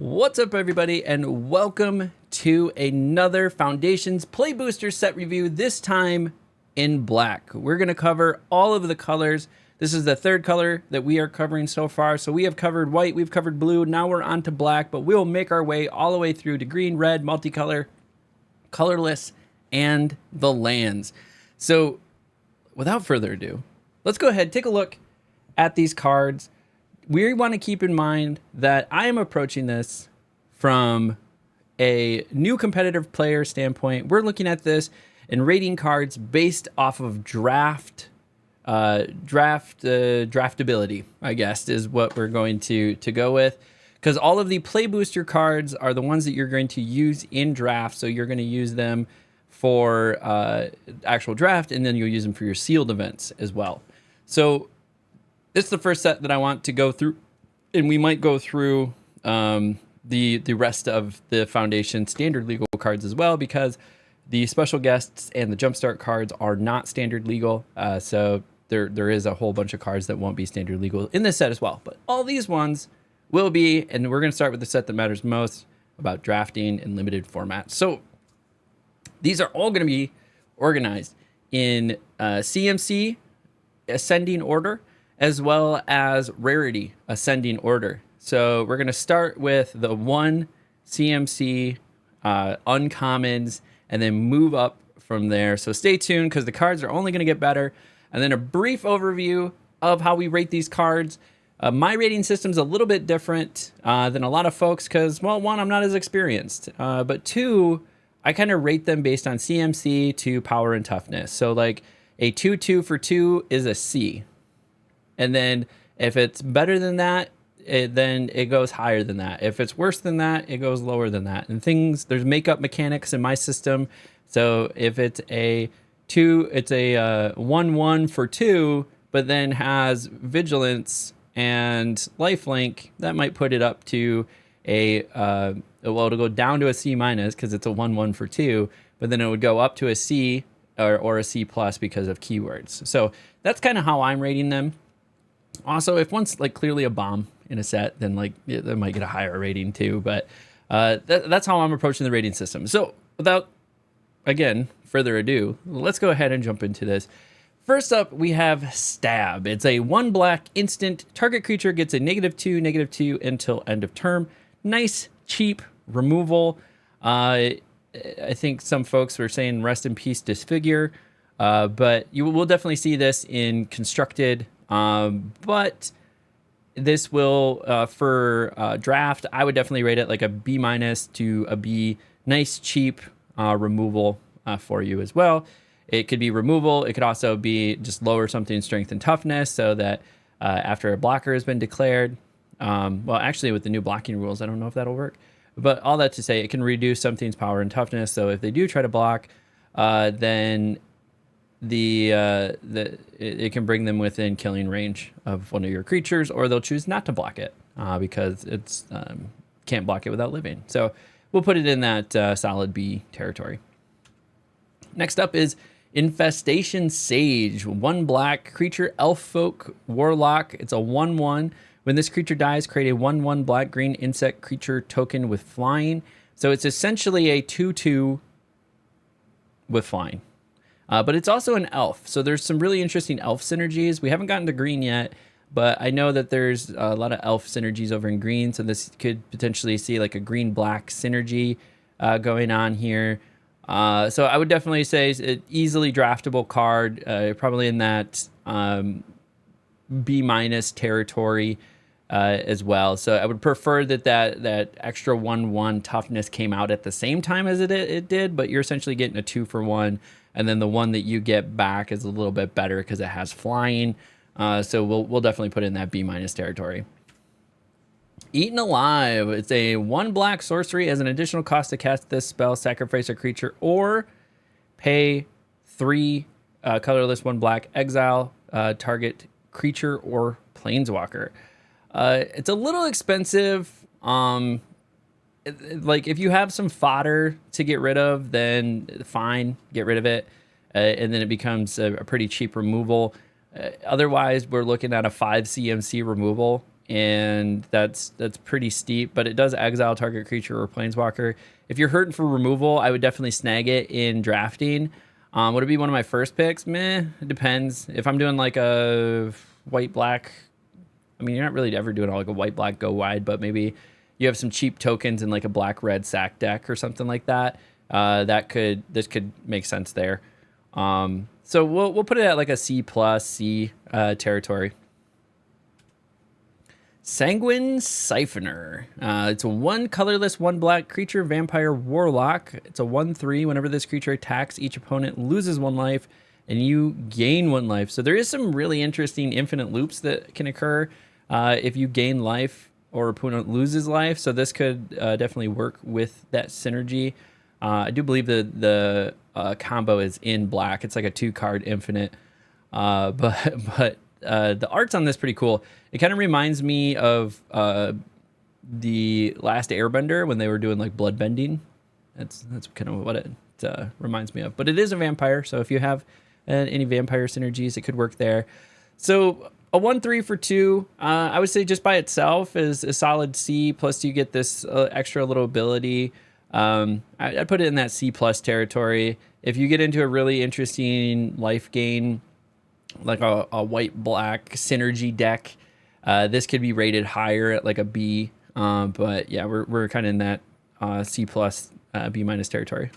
What's up, everybody, and welcome to another Foundations Play Booster set review, this time in black. We're going to cover all of the colors. This is the third color that we are covering so far. So we have covered white, we've covered blue, now we're on to black, but we'll make our way all the way through to green, red, multicolor, colorless, and the lands. So without further ado, let's go ahead, take a look at these cards. We want to keep in mind that I am approaching this from a new competitive player standpoint. We're looking at this and rating cards based off of draftability, I guess, is what we're going to go with. Because all of the play booster cards are the ones that you're going to use in draft. So you're going to use them for actual draft, and then you'll use them for your sealed events as well. So this is the first set that I want to go through, and we might go through the rest of the Foundation standard legal cards as well, because the special guests and the jumpstart cards are not standard legal. So there is a whole bunch of cards that won't be standard legal in this set as well. But all these ones will be, and we're going to start with the set that matters most about drafting in limited formats. So these are all going to be organized in CMC ascending order, as well as rarity ascending order. So we're going to start with the one CMC uncommons and then move up from there. So stay tuned, because the cards are only going to get better. And then a brief overview of how we rate these cards. My rating system's a little bit different than a lot of folks, because, well, one, I'm not as experienced. But two, I kind of rate them based on CMC to power and toughness. So like a 2-2 for 2 is a C. And then if it's better than that, then it goes higher than that. If it's worse than that, it goes lower than that. And there's makeup mechanics in my system. So if it's a 1-1 for 2, but then has vigilance and lifelink, that might put it up to it'll go down to a C minus because it's a 1-1 for 2, but then it would go up to a C or a C plus because of keywords. So that's kind of how I'm rating them. Also, if one's like clearly a bomb in a set, then like they might get a higher rating too. But that's how I'm approaching the rating system. So without, again, further ado, let's go ahead and jump into this. First up, we have Stab. It's a 1 black instant. Target creature gets a -2/-2 until end of turn. Nice, cheap removal. I think some folks were saying rest in peace Disfigure. But you will definitely see this in Constructed. But this will, for draft, I would definitely rate it like a B- to a B. Nice, cheap removal for you as well. It could be removal. It could also be just lower something strength and toughness, so that after a blocker has been declared, well, actually with the new blocking rules, I don't know if that'll work. But all that to say, it can reduce something's power and toughness. So if they do try to block, then it can bring them within killing range of one of your creatures, or they'll choose not to block it because it's can't block it without living. So we'll put it in that solid B territory. Next up is Infestation Sage, 1 black creature, elf folk warlock. It's a 1-1. When this creature dies, create a 1/1 black green insect creature token with flying. So it's essentially a 2/2 with flying. But it's also an elf, so there's some really interesting elf synergies. We haven't gotten to green yet, but I know that there's a lot of elf synergies over in green, so this could potentially see like a green-black synergy going on here. So I would definitely say it's an easily draftable card, probably in that B- territory as well. So I would prefer that extra 1/1 toughness came out at the same time as it did, but you're essentially getting a 2-for-1. And then the one that you get back is a little bit better because it has flying. So we'll definitely put it in that B- territory. Eaten Alive. It's a 1 black sorcery. As an additional cost to cast this spell, sacrifice a creature or pay 3 colorless 1 black, exile target creature or planeswalker. It's a little expensive. Like if you have some fodder to get rid of, then fine, get rid of it, and then it becomes a pretty cheap removal. Otherwise, we're looking at a 5 CMC removal and that's pretty steep, but it does exile target creature or planeswalker. If you're hurting for removal, I would definitely snag it in drafting. Would it be one of my first picks? Meh, it depends. If I'm doing like a white-black, I mean, you're not really ever doing like a white-black go wide, but maybe you have some cheap tokens in like a black-red sack deck or something like that. This could make sense there. So we'll put it at like a C plus C territory. Sanguine Siphoner. It's a 1 colorless, 1 black creature, vampire, warlock. It's a 1/3. Whenever this creature attacks, each opponent loses 1 life, and you gain 1 life. So there is some really interesting infinite loops that can occur if you gain life or opponent loses life. So this could definitely work with that synergy. I do believe the combo is in black. It's like a 2-card infinite, but the art's on this pretty cool. It kind of reminds me of the last Airbender when they were doing like blood bending. That's kind of what it reminds me of. But it is a vampire, so if you have any vampire synergies, it could work there. So a 1/3 for 2, I would say just by itself is a solid C. Plus you get this extra little ability. I'd put it in that C plus territory. If you get into a really interesting life gain, like a white-black synergy deck, this could be rated higher at like a B. But yeah, we're kind of in that C plus, B minus territory.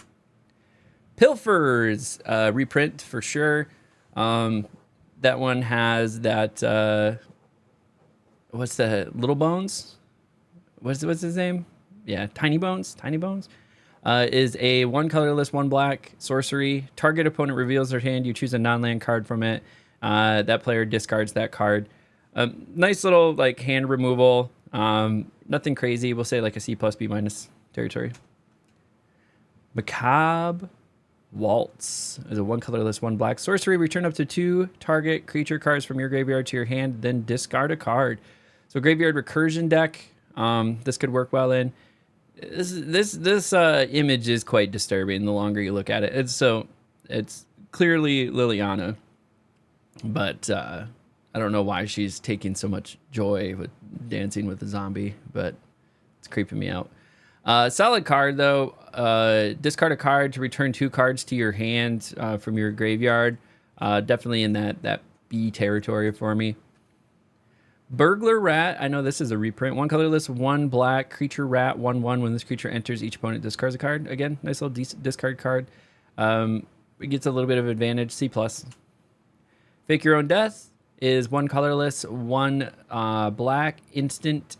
Pilfers, reprint for sure. That one has that, what's the Little Bones? What's his name? Yeah, Tiny Bones. Is a 1 colorless, 1 black sorcery. Target opponent reveals their hand. You choose a non-land card from it. That player discards that card. Nice little like hand removal. Nothing crazy. We'll say like a C plus B minus territory. Macabre Waltz is a 1 colorless, 1 black sorcery. Return up to 2 target creature cards from your graveyard to your hand, then discard a card. So graveyard recursion deck. This could work well in. This image is quite disturbing the longer you look at it. It's clearly Liliana, but I don't know why she's taking so much joy with dancing with the zombie, but it's creeping me out. Solid card though. Discard a card to return 2 cards to your hand from your graveyard. Definitely in that B territory for me. Burglar Rat. I know this is a reprint. 1 colorless, 1 black creature rat. 1/1. When this creature enters, each opponent discards a card. Again, nice little discard card. It gets a little bit of advantage. C plus. Fake Your Own Death is 1 colorless, 1 black instant.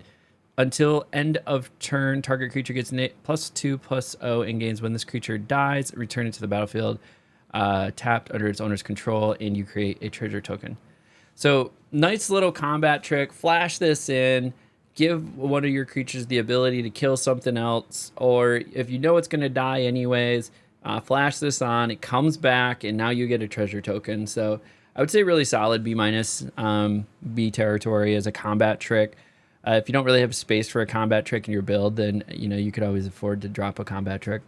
Until end of turn, target creature gets +2/+0 and gains when this creature dies. Return it to the battlefield, tapped under its owner's control, and you create a treasure token. So nice little combat trick. Flash this in. Give one of your creatures the ability to kill something else, or if you know it's going to die anyways, flash this on. It comes back, and now you get a treasure token. So I would say really solid B minus, B territory as a combat trick. If you don't really have space for a combat trick in your build, then you could always afford to drop a combat trick.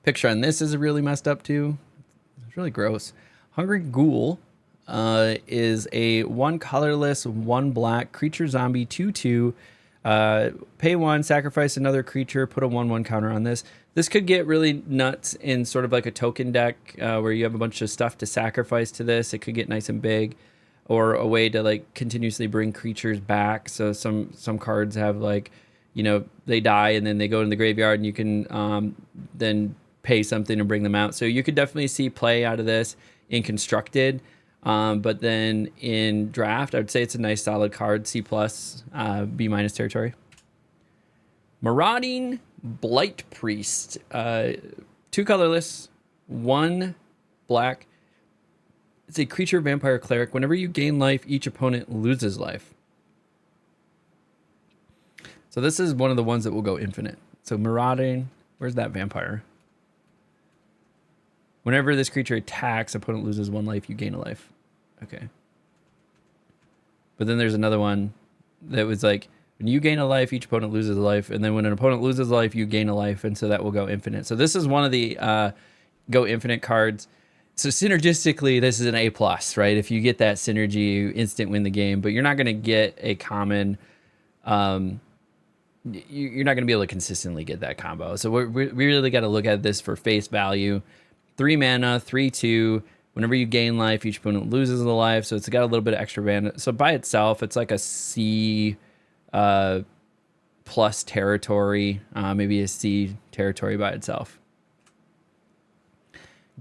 Picture on this is really messed up too. It's really gross. Hungry Ghoul is a 1 colorless, 1 black creature zombie 2/2. Pay 1, sacrifice another creature, put a 1/1 counter on this. This could get really nuts in sort of like a token deck where you have a bunch of stuff to sacrifice to this. It could get nice and big. Or a way to like continuously bring creatures back. So some cards have like, they die and then they go in the graveyard and you can then pay something and bring them out. So you could definitely see play out of this in Constructed. But then in Draft, I would say it's a nice solid card, C plus, B minus territory. Marauding Blight Priest, 2 colorless, 1 black. It's a creature vampire cleric. Whenever you gain life, each opponent loses life. So this is one of the ones that will go infinite. So marauding, where's that vampire? Whenever this creature attacks, opponent loses 1 life, you gain a life. Okay. But then there's another one that was like, when you gain a life, each opponent loses a life. And then when an opponent loses a life, you gain a life. And so that will go infinite. So this is one of the go infinite cards. So synergistically, this is an A plus, right? If you get that synergy, you instant win the game. But you're not going to get a common. You're not going to be able to consistently get that combo. So we really got to look at this for face value. 3 mana, 3/2. Whenever you gain life, each opponent loses the life. So it's got a little bit of extra mana. So by itself, it's like a C plus territory, maybe a C territory by itself.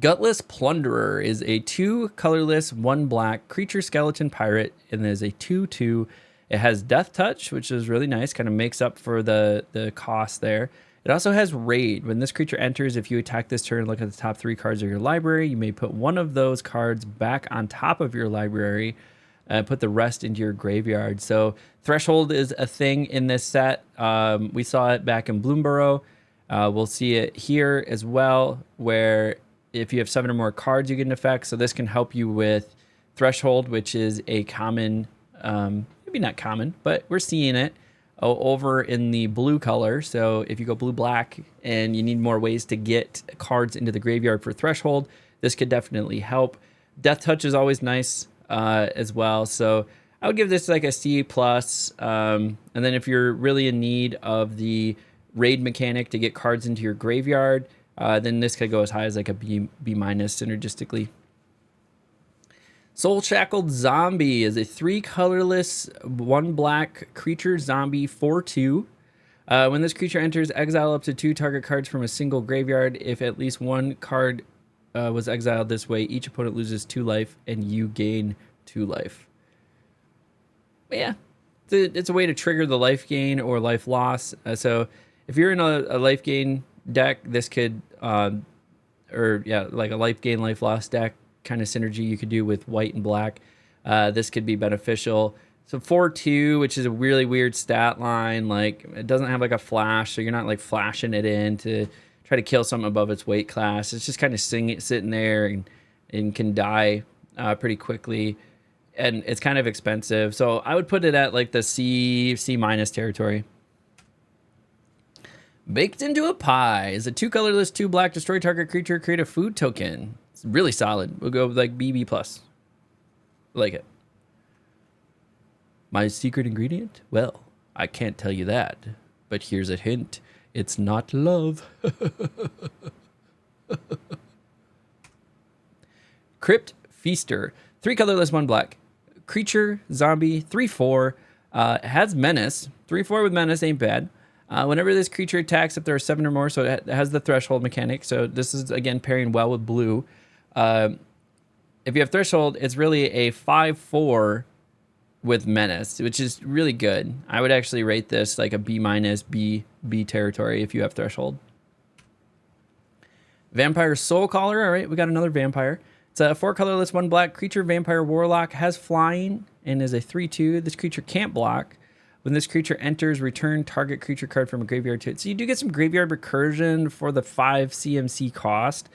Gutless Plunderer is a 2 colorless, 1 black creature skeleton pirate, and there's a 2/2. It has Death Touch, which is really nice, kind of makes up for the cost there. It also has Raid. When this creature enters, if you attack this turn, look at the top 3 cards of your library. You may put one of those cards back on top of your library and put the rest into your graveyard. So Threshold is a thing in this set. We saw it back in Bloomburrow. We'll see it here as well, where if you have 7 or more cards, you get an effect. So this can help you with Threshold, which is a common, maybe not common, but we're seeing it over in the blue color. So if you go blue-black and you need more ways to get cards into the graveyard for Threshold, this could definitely help. Death Touch is always nice as well. So I would give this like a C+. And then if you're really in need of the raid mechanic to get cards into your graveyard, then this could go as high as like a B- synergistically. Soul Shackled Zombie is a 3 colorless, 1 black creature zombie 4/2. When this creature enters, exile up to 2 target cards from a single graveyard. If at least 1 card was exiled this way, each opponent loses 2 life and you gain 2 life. But yeah, it's a way to trigger the life gain or life loss. So if you're in a life gain deck, this could, like a life gain, life loss deck kind of synergy you could do with white and black. This could be beneficial. So 4/2, which is a really weird stat line. Like it doesn't have like a flash, so you're not like flashing it in to try to kill something above its weight class. It's just kind of sitting there and can die pretty quickly. And it's kind of expensive. So I would put it at like the C- territory. Baked Into a Pie is a 2 colorless, 2 black, destroy target creature, create a food token. It's really solid. We'll go with like BB+. Like it. My secret ingredient? Well, I can't tell you that. But here's a hint. It's not love. Crypt Feaster. 3 colorless, 1 black. Creature, zombie, 3/4. Has menace. 3/4 with menace ain't bad. Whenever this creature attacks, if there are 7 or more, so it has the Threshold mechanic. So this is, again, pairing well with blue. If you have Threshold, it's really a 5/4 with menace, which is really good. I would actually rate this like a B-, B territory if you have Threshold. Vampire Soulcaller. All right, we got another vampire. It's a 4 colorless, 1 black creature, vampire warlock, has flying, and is a 3/2. This creature can't block. When this creature enters, return target creature card from a graveyard to it. So you do get some graveyard recursion for the 5 CMC cost.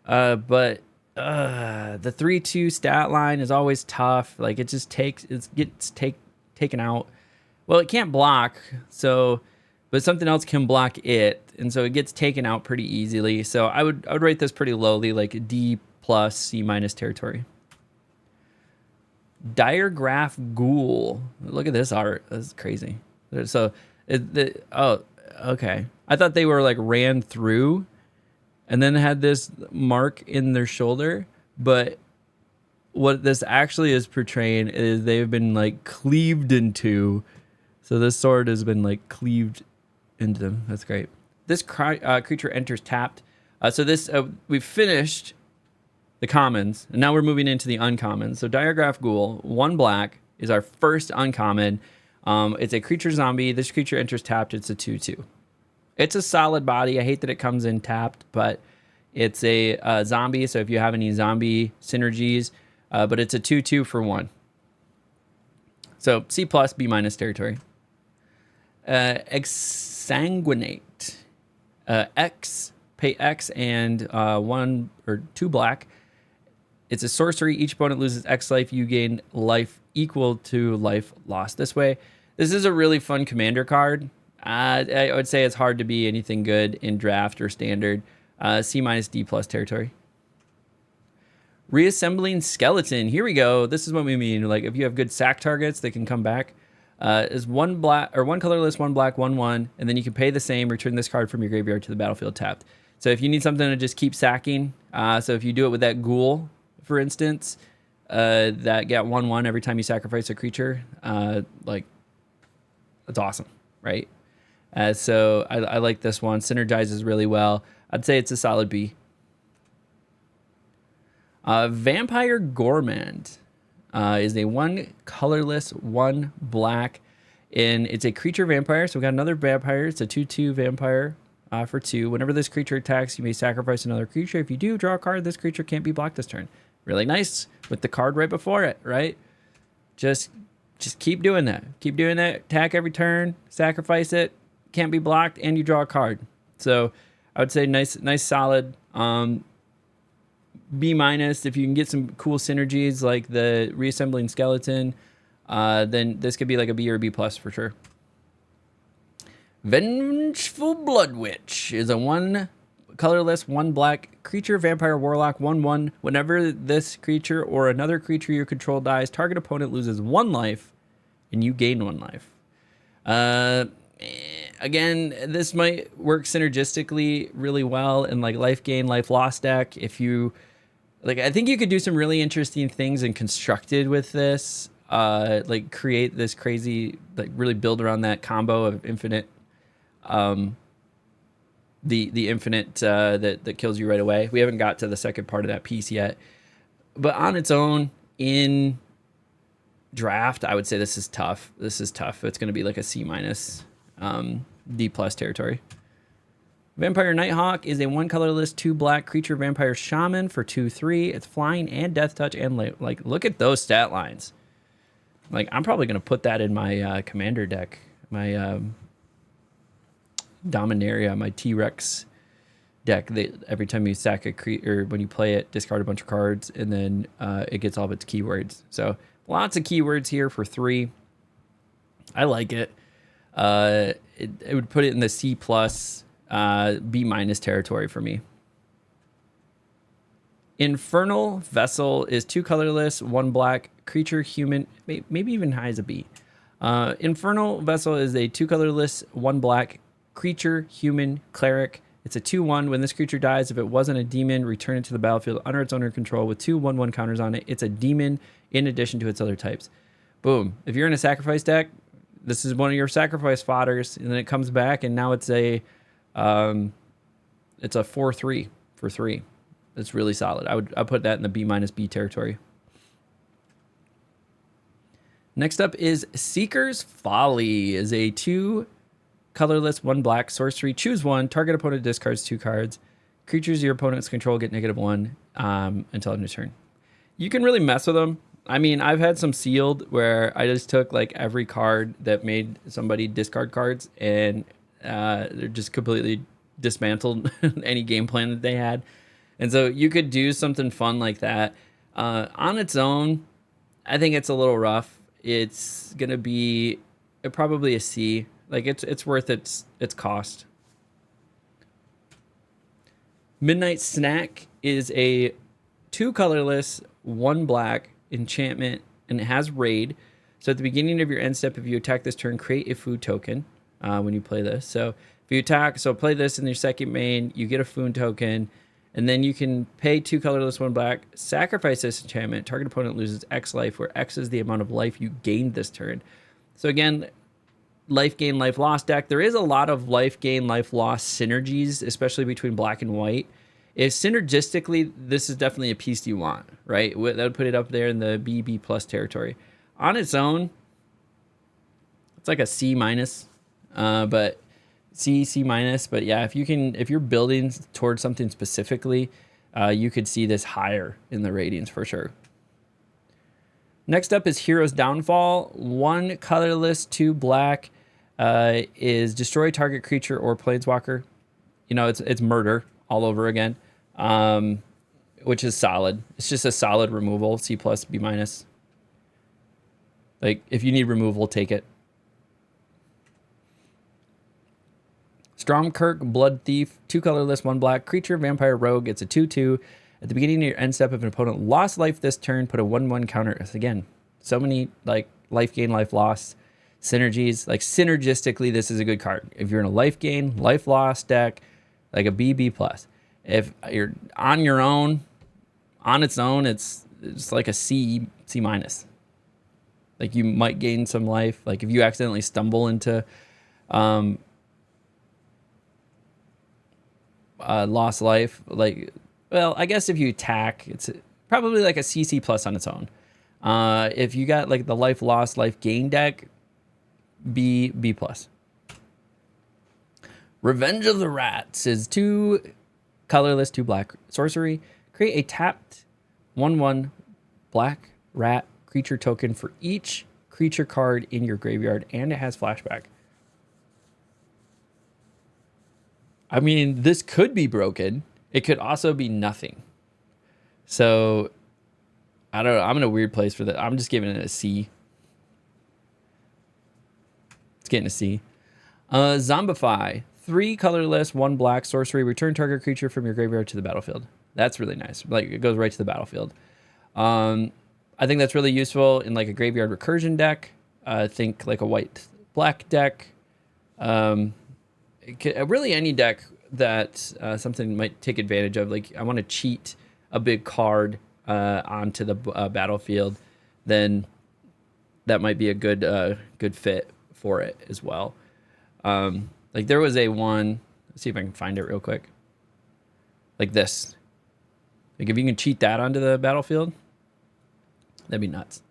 But the 3/2 stat line is always tough. Like it just gets taken out. Well, it can't block, but something else can block it, and so it gets taken out pretty easily. So I would rate this pretty lowly, like a D+, C- territory. Diregraph Ghoul. Look at this art. That's crazy. So, okay. I thought they were like ran through and then had this mark in their shoulder. But what this actually is portraying is they've been like cleaved into. So this sword has been like cleaved into them. That's great. This creature enters tapped. So this, we've finished the commons, and now we're moving into the uncommons. So Diregraph Ghoul, 1 black, is our first uncommon. It's a creature zombie. This creature enters tapped. It's a 2/2. It's a solid body. I hate that it comes in tapped, but it's a zombie, so if you have any zombie synergies, but it's a 2/2 for 1. So C+, B- territory. Exsanguinate. Pay X and 1 or 2 black. It's a sorcery. Each opponent loses X life. You gain life equal to life lost. This way, this is a really fun commander card. I would say it's hard to be anything good in draft or standard. C- D+ territory. Reassembling Skeleton. Here we go. This is what we mean. Like if you have good sack targets, they can come back. Is one black or one colorless, one black, 1/1, and then you can pay the same. Return this card from your graveyard to the battlefield tapped. So if you need something to just keep sacking, so if you do it with that ghoul, for instance, that get 1/1 every time you sacrifice a creature, like that's awesome, right? So I like this one. Synergizes really well. I'd say it's a solid B. Vampire Gourmand is a one colorless, one black, and it's a creature vampire. So we got another vampire. It's a 2/2 vampire for 2. Whenever this creature attacks, you may sacrifice another creature. If you do, draw a card. This creature can't be blocked this turn. Really nice with the card right before it, right? Just keep doing that. Keep doing that. Attack every turn. Sacrifice it. Can't be blocked, and you draw a card. So I would say nice, solid. B- if you can get some cool synergies like the Reassembling Skeleton, then this could be like a B or a B+ for sure. Vengeful Blood Witch is a one colorless, one black creature, vampire, warlock, 1/1. Whenever this creature or another creature you control dies, target opponent loses 1 life, and you gain 1 life. Again, this might work synergistically really well in like life gain, life loss deck. If you like, I think you could do some really interesting things in constructed with this. Like create this crazy, like really build around that combo of infinite, the infinite that kills you right away. We haven't got to the second part of that piece yet, but on its own in draft, I would say this is tough. This is tough. It's going to be like a C-, D+ territory. Vampire Nighthawk is a one colorless, 2 black creature vampire shaman for 2/3. It's flying and death touch, and like look at those stat lines. Like I'm probably gonna put that in my commander deck, my Dominaria, my T-Rex deck. Every time you sack a creature, or when you play it, discard a bunch of cards, and then it gets all of its keywords. So lots of keywords here for 3. I like it. It would put it in the C+, B- territory for me. Infernal Vessel is 2 colorless, 1 black creature, human, maybe even high as a B. Infernal Vessel is a 2 colorless, 1 black creature, human, cleric. It's a 2/1. When this creature dies, if it wasn't a demon, return it to the battlefield under its owner control with 2 1/1 counters on it. It's a demon in addition to its other types. Boom. If you're in a sacrifice deck, this is one of your sacrifice fodders, and then it comes back, and now it's a 4/3 for 3. It's really solid. I'd put that in the B- B territory. Next up is Seeker's Folly. Is a 2 colorless, 1 black sorcery. Choose 1. Target opponent discards 2 cards. Creatures your opponent's control get -1 until end of turn. You can really mess with them. I mean, I've had some sealed where I just took like every card that made somebody discard cards, and they're just completely dismantled any game plan that they had. And so you could do something fun like that. On its own, I think it's a little rough. It's gonna be probably a C. Like it's worth its cost. Midnight Snack is a 2 colorless, 1 black enchantment, and it has raid. So at the beginning of your end step, if you attack this turn, create a food token when you play this. So if you attack, so play this in your second main, you get a food token, and then you can pay 2 colorless, 1 black, sacrifice this enchantment, target opponent loses X life, where X is the amount of life you gained this turn. So again, life gain, life loss deck. There is a lot of life gain, life loss synergies, especially between black and white. If synergistically, this is definitely a piece you want, right? That would put it up there in the B+ territory. On its own, it's like a C-, but C-. But yeah, if you're building towards something specifically, you could see this higher in the ratings for sure. Next up is Hero's Downfall. 1 colorless, 2 black, is destroy target creature or planeswalker. You know, it's murder all over again. Which is solid. It's just a solid removal, C+, B-. Like, if you need removal, take it. Stormkirk Blood Thief, 2 colorless, 1 black creature, vampire rogue. It's a 2/2. At the beginning of your end step, if an opponent lost life this turn, put a 1/1 counter. Again, so many like life gain, life loss synergies. Like synergistically, this is a good card. If you're in a life gain, life loss deck, like a B plus. If you're on your own, on its own, it's like a C minus. Like you might gain some life. Like if you accidentally stumble into lost life, like, well, I guess if you attack, it's probably like a CC plus on its own. If you got like the life loss, life gain deck, B plus. Revenge of the Rats is 2 colorless, 2 black sorcery. Create a tapped 1/1 black rat creature token for each creature card in your graveyard, and it has flashback. I mean, this could be broken. It could also be nothing. So, I don't know. I'm in a weird place for that. I'm just giving it a C. It's getting a C. Zombify. 3 colorless, 1 black sorcery. Return target creature from your graveyard to the battlefield. That's really nice. Like, it goes right to the battlefield. I think that's really useful in like a graveyard recursion deck. Think like a white-black deck. Really any deck that something might take advantage of. Like I want to cheat a big card onto the battlefield, then that might be a good fit for it as well. Like there was a one. Let's see if I can find it real quick. Like this. Like if you can cheat that onto the battlefield, that'd be nuts.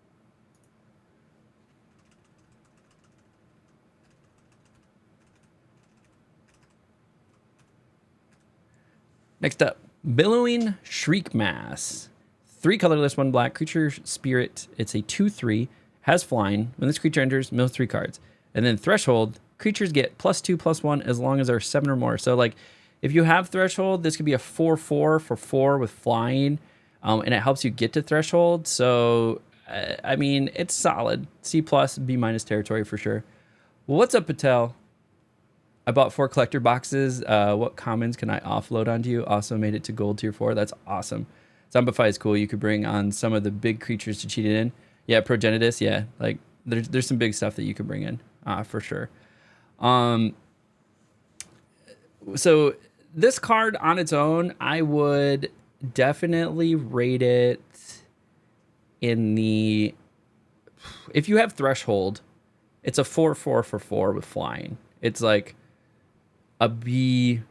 Next up, Billowing Shriekmass. 3 colorless, 1 black creature spirit. It's a 2/3, has flying. When this creature enters, mill 3 cards. And then Threshold, creatures get +2/+1 as long as there are 7 or more. So like if you have Threshold, this could be a 4/4 for 4 with flying. And it helps you get to Threshold. So, I mean, it's solid. C+, B- territory for sure. Well, what's up, Patel? I bought 4 collector boxes. What commons can I offload onto you? Also made it to gold tier 4. That's awesome. Zombify is cool. You could bring on some of the big creatures to cheat it in. Yeah, Progenitus. Yeah, like there's some big stuff that you can bring in for sure. So this card on its own, I would definitely rate it in the... If you have Threshold, it's a 4/4 for 4 with flying. It's like a B-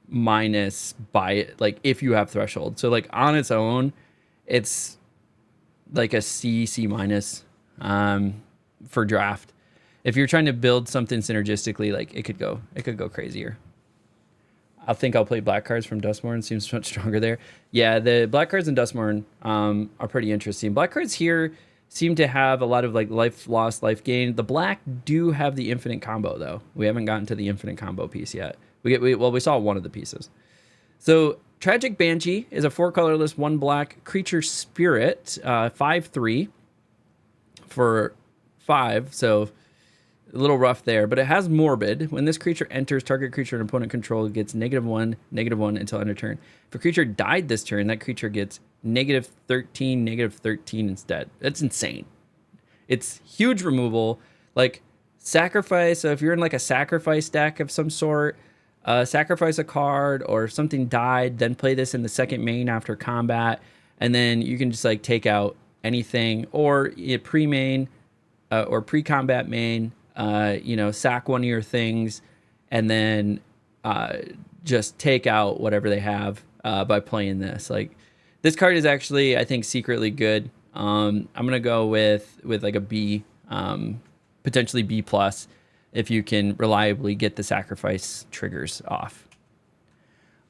by like if you have Threshold. So like on its own, it's like a C for draft. If you're trying to build something synergistically, like it could go crazier. I think I'll play black cards from Duskmourn. Seems much stronger there. Yeah, the black cards in Duskmourn are pretty interesting. Black cards here seem to have a lot of like life loss, life gain. The black do have the infinite combo though. We haven't gotten to the infinite combo piece yet. We saw one of the pieces. So Tragic Banshee is a 4 colorless, 1 black creature spirit, 5/3 for 5. So a little rough there, but it has Morbid. When this creature enters, target creature and opponent control gets -1, -1 until end of turn. If a creature died this turn, that creature gets -13, -13 instead. That's insane. It's huge removal. Like sacrifice. So if you're in like a sacrifice deck of some sort, sacrifice a card or something died, then play this in the second main after combat, and then you can just like take out anything or pre-main or pre-combat main. Sack one of your things and then just take out whatever they have by playing this. Like this card is actually, I think, secretly good. I'm gonna go with like a B, potentially B+, if you can reliably get the sacrifice triggers off.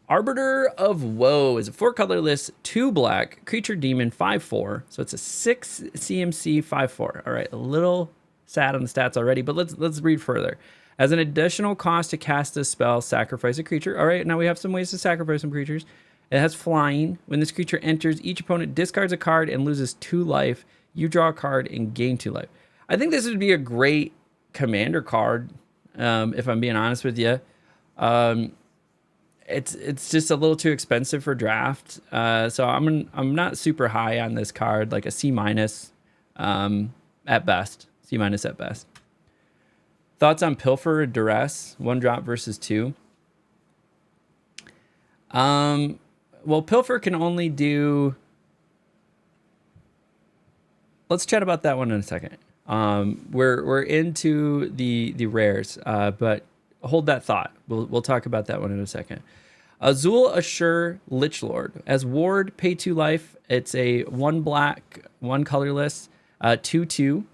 Arbiter of Woe is a 4 colorless, 2 black creature demon, 5/4. So it's a 6 CMC 5/4. All right, a little sad on the stats already, but let's read further. As an additional cost to cast this spell, sacrifice a creature. All right, now we have some ways to sacrifice some creatures. It has flying. When this creature enters, each opponent discards a card and loses 2 life. You draw a card and gain 2 life. I think this would be a great commander card, if I'm being honest with you. it's just a little too expensive for draft. So I'm not super high on this card, like a C minus at best. C minus at best. Thoughts on Pilfer Duress, 1 drop versus 2? Well, Pilfer can only do. Let's chat about that one in a second. We're into the rares, but hold that thought. We'll talk about that one in a second. Azul Assure Lichlord. As ward, pay 2 life. It's a 1 black, 1 colorless, 2/2.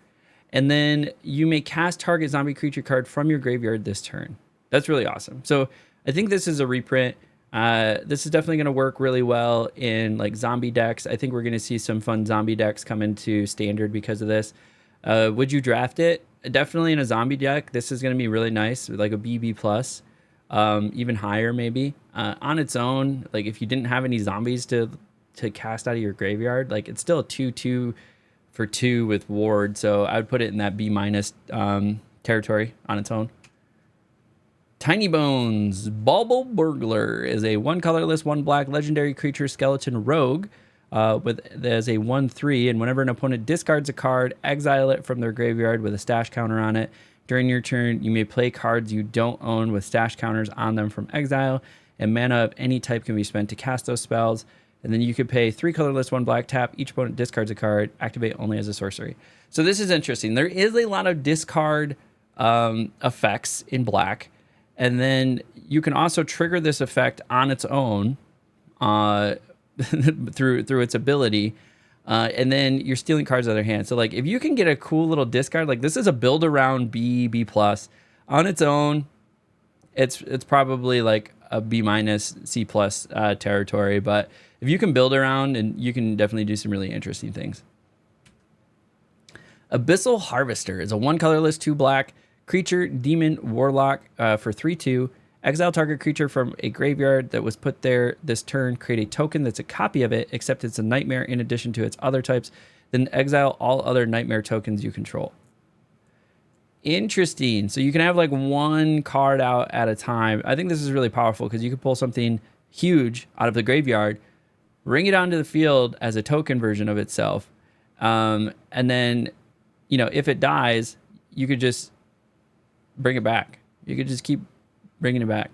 And then you may cast target zombie creature card from your graveyard this turn. That's really awesome. So I think this is a reprint. This is definitely going to work really well in like zombie decks. I think we're going to see some fun zombie decks come into standard because of this. Would you draft it? Definitely in a zombie deck. This is going to be really nice, like a BB plus, even higher maybe. On its own, like if you didn't have any zombies to cast out of your graveyard, like it's still a 2/2 for 2 with ward. So I would put it in that B minus territory on its own. Tiny Bones Bauble Burglar is a 1 colorless, 1 black legendary creature skeleton rogue there's a 1/3, and whenever an opponent discards a card, exile it from their graveyard with a stash counter on it. During your turn, you may play cards you don't own with stash counters on them from exile, and mana of any type can be spent to cast those spells. And then you could pay 3 colorless, 1 black, tap. Each opponent discards a card, activate only as a sorcery. So this is interesting. There is a lot of discard effects in black. And then you can also trigger this effect on its own through its ability. And then you're stealing cards out of their hand. So like if you can get a cool little discard, like this is a build around B plus on its own. It's probably like a B minus C plus territory. But if you can build around, and you can definitely do some really interesting things. Abyssal Harvester is a 1 colorless, 2 black creature, demon, warlock for 3/2. Exile target creature from a graveyard that was put there this turn. Create a token that's a copy of it, except it's a nightmare in addition to its other types. Then exile all other nightmare tokens you control. Interesting. So you can have like 1 card out at a time. I think this is really powerful because you can pull something huge out of the graveyard, bring it onto the field as a token version of itself. And then, you know, if it dies, you could just bring it back. You could just keep bringing it back.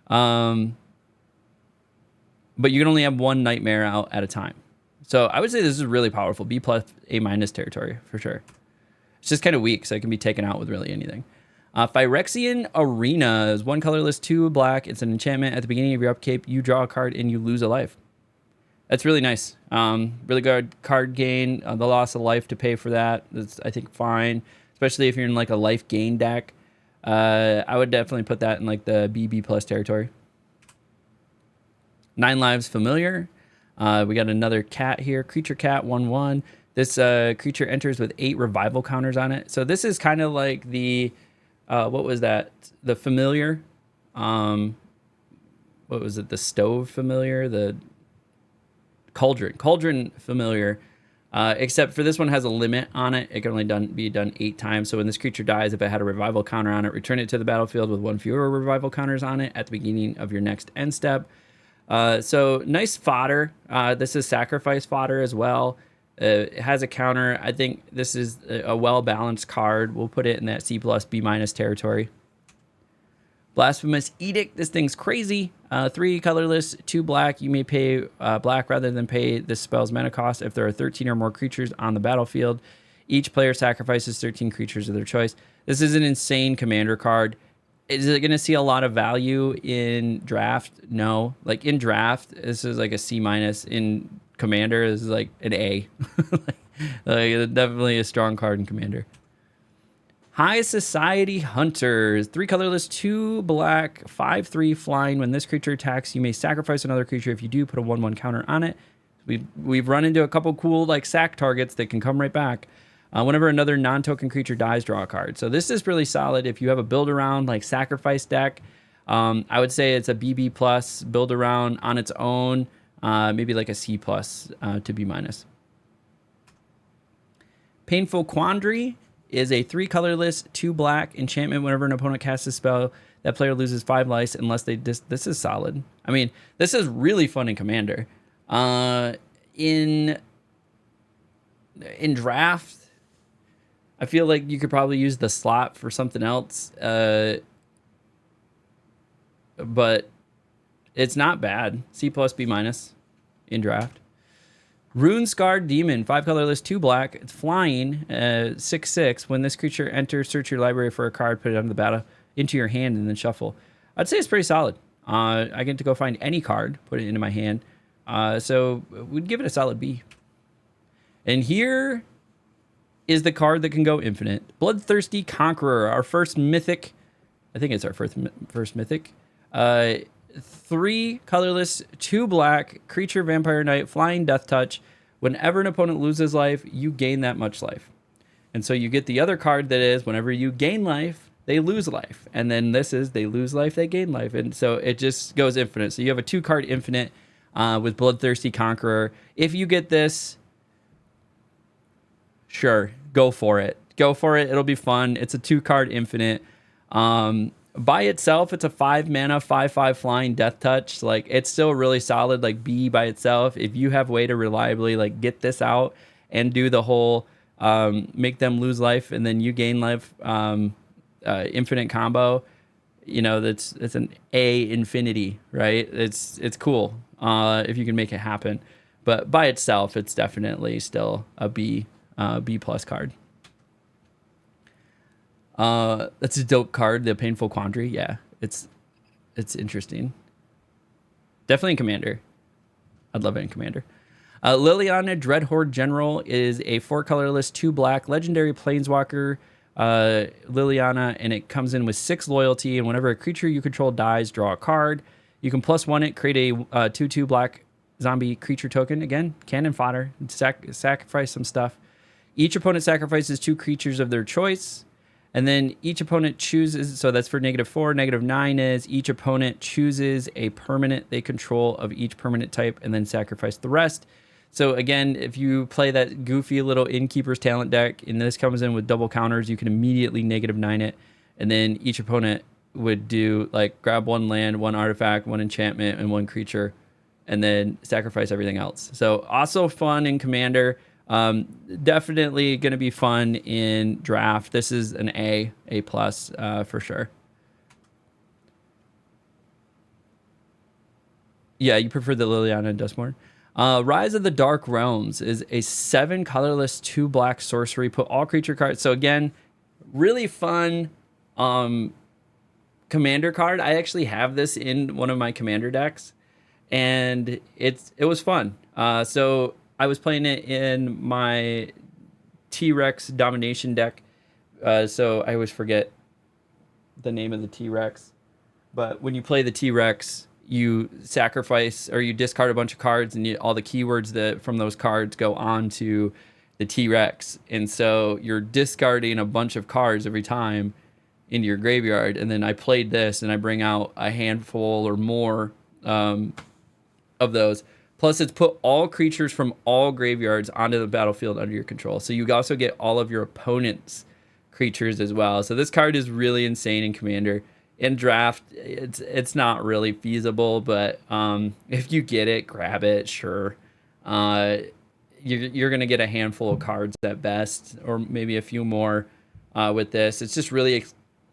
But you can only have 1 nightmare out at a time. So I would say this is really powerful. B plus, A minus territory for sure. It's just kind of weak, so it can be taken out with really anything. Phyrexian Arena is 1 colorless, 2 black. It's an enchantment. At the beginning of your upkeep, you draw a card and you lose a life. That's really nice. Really good card gain. The loss of life to pay for that. That's, I think, fine. Especially if you're in like a life gain deck. I would definitely put that in like the BB plus territory. 9 lives familiar. We got another cat here. Creature cat 1/1. This creature enters with 8 revival counters on it. So this is kind of like the, what was that? The familiar. What was it? The stove familiar? The cauldron familiar. Except for this one has a limit on it. It can only be done 8 times. So when this creature dies, if it had a revival counter on it, return it to the battlefield with 1 fewer revival counters on it at the beginning of your next end step. So nice fodder. This is sacrifice fodder as well. It has a counter. I think this is a well-balanced card. We'll put it in that C plus, B minus territory. Blasphemous Edict. This thing's crazy. 3 colorless, 2 black. You may pay black rather than pay this spell's mana cost if there are 13 or more creatures on the battlefield. Each player sacrifices 13 creatures of their choice. This is an insane commander card. Is it going to see a lot of value in draft? No. Like in draft, this is like a C minus. In commander, this is like an A. like definitely a strong card in commander. High Society Hunters. 3 colorless, 2 black, 5/3 flying. When this creature attacks, you may sacrifice another creature. If you do, put a 1/1 counter on it. We've run into a couple cool like sack targets that can come right back. Whenever another non-token creature dies, draw a card. So this is really solid. If you have a build around like sacrifice deck, I would say it's a BB plus build around on its own. Maybe like a C plus to B minus. Painful Quandary is a 3 colorless, 2 black enchantment. Whenever an opponent casts a spell, that player loses 5 life unless they this is solid. I mean, this is really fun in Commander. In Draft, I feel like you could probably use the slot for something else. But it's not bad. C plus, B minus in Draft. Rune-Scarred Demon, 5 colorless, 2 black. It's flying, 6/6. When this creature enters, search your library for a card, put it onto the battle, into your hand, and then shuffle. I'd say it's pretty solid. I get to go find any card, put it into my hand. So we'd give it a solid B. And here is the card that can go infinite. Bloodthirsty Conqueror, our first mythic. I think it's our first mythic. 3 colorless, 2 black, creature, vampire knight, flying, death touch. Whenever an opponent loses life, you gain that much life. And so you get the other card that is, whenever you gain life, they lose life. And then this is, they lose life, they gain life. And so it just goes infinite. So you have a 2-card infinite with Bloodthirsty Conqueror. If you get this, sure, go for it. Go for it. It'll be fun. It's a 2-card infinite. By itself, it's a 5 mana, 5/5 flying death touch. Like, it's still really solid, like B by itself. If you have a way to reliably like get this out and do the whole make them lose life and then you gain life infinite combo, you know, it's an A infinity, right? It's cool if you can make it happen. But by itself, it's definitely still a B plus card. That's a dope card, the Painful Quandary. Yeah, it's interesting. Definitely in Commander. I'd love it in Commander. Liliana, Dreadhorde General, is a 4 colorless, 2 black, legendary planeswalker. Liliana, and it comes in with 6 loyalty, and whenever a creature you control dies, draw a card. You can +1 it, create a 2/2 black zombie creature token. Again, cannon fodder. Sacrifice some stuff. Each opponent sacrifices 2 creatures of their choice. And then each opponent chooses, so that's for -4. -9 is each opponent chooses a permanent they control of each permanent type and then sacrifice the rest. So again, if you play that goofy little Innkeeper's Talent deck, and this comes in with double counters, you can immediately -9 it. And then each opponent would do, like, grab 1 land, 1 artifact, 1 enchantment, and 1 creature, and then sacrifice everything else. So also fun in Commander. Definitely going to be fun in Draft. This is an A plus for sure. Yeah, you prefer the Liliana and Duskmourn. Rise of the Dark Realms is a 7 colorless, 2 black sorcery. Put all creature cards. So again, really fun Commander card. I actually have this in one of my Commander decks, and it was fun. So I was playing it in my T-Rex Domination deck. So I always forget the name of the T-Rex. But when you play the T-Rex, you sacrifice or you discard a bunch of cards, and all the keywords that from those cards go on to the T-Rex. And so you're discarding a bunch of cards every time into your graveyard. And then I played this, and I bring out a handful or more of those. Plus, it's put all creatures from all graveyards onto the battlefield under your control. So you also get all of your opponent's creatures as well. So this card is really insane in Commander. In Draft, it's not really feasible, but if you get it, grab it, sure. You're going to get a handful of cards at best, or maybe a few more with this. It's just really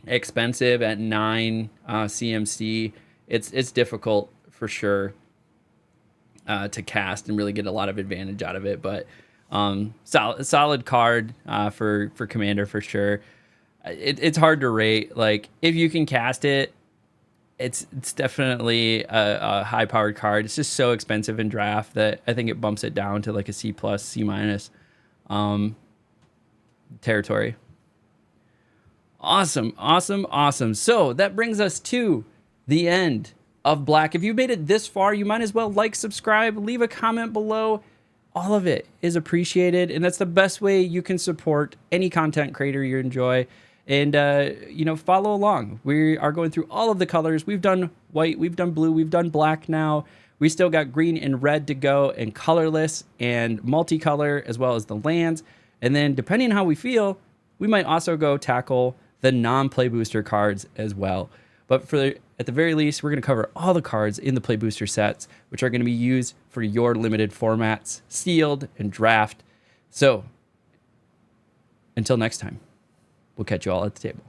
expensive at 9 CMC. It's difficult for sure. To cast and really get a lot of advantage out of it, but solid card for Commander for sure. It's hard to rate. Like, if you can cast it, it's definitely a high powered card. It's just so expensive in Draft that I think it bumps it down to like a C plus, C minus territory. Awesome. So that brings us to the end of Black. If you made it this far, you might as well like, subscribe, leave a comment below. All of it is appreciated, and that's the best way you can support any content creator you enjoy. And follow along. We are going through all of the colors. We've done white, we've done blue, we've done black now. We still got green and red to go, and colorless and multicolor, as well as the lands. And then depending on how we feel, we might also go tackle the non-play booster cards as well. But at the very least, we're going to cover all the cards in the play booster sets, which are going to be used for your limited formats, sealed and draft. So until next time, we'll catch you all at the table.